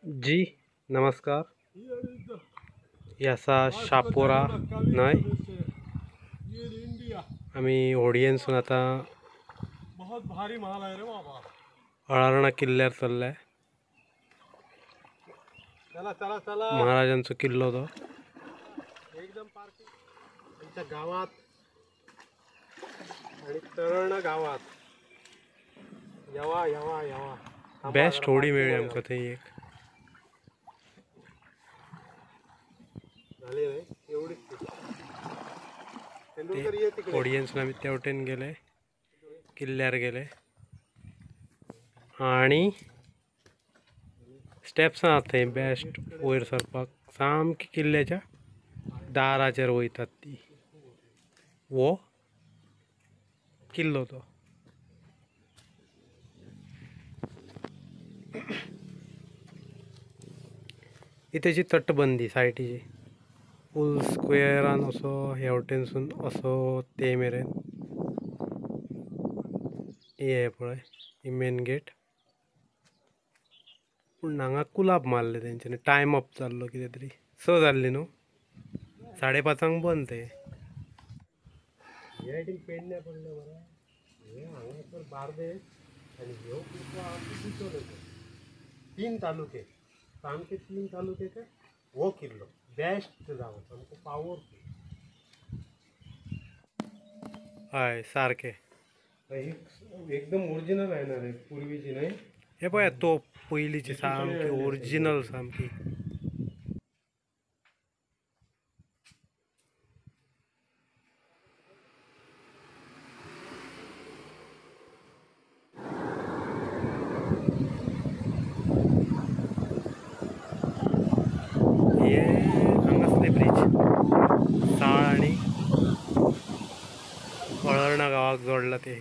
जी नमस्कार. याचा शापोरा नाही आम्ही होडियनसून आता बहुत भारी माल आहे रे बाबा. अळारणा किल्ल्यावर चाललाय. चला चला चला महाराजांचा किल्ला होता. एकदम पार्किंग आमच्या गावात आणि तळण गावात. यवा यवा यवा बेस्ट होडी मिळेल आमका थंय एक. झाले रे एवढीच तेंडुलकर ये तिकडे. होडियनसून आम्ही तेवटेन गेले, किल्ल्यावर गेले आणि स्टेप्स आहात थंय बेस्ट वयर सरपाक. सामकी किल्ल्याच्या दाराचेर वयतात ती. वो किल्लो तो. इथेची तटबंदी सायटीची फुल स्क्वेअरान असो हेवटेनसून असो ते मेरेन. हे पळय ही मेन गेट. पूण हांगा कुलाब मारले तेंच्यांनी. टायम अप जाल्लो कितें तरी. 6 जाल्ली न्हू, 5:30 बंद ते. हे आयटीन पेडण्या पडले बरं. हे हांगासर बार्देस आणि ह्यो किल्लो आमचो दिसलो. 3 तालुके सामके 3 तालुक्याचे हो किल्लो बेस्ट जावं सामको पावरफुल. हय सारखे. एकदम ओरिजिनल आहे ना रे, पूर्वीची नाही. हे पळय तो पयलीची सामकी ओरिजिनल सामकी. हे हांगासले ब्रिज साळ आणि अळर्णा गावाक जोडला ते.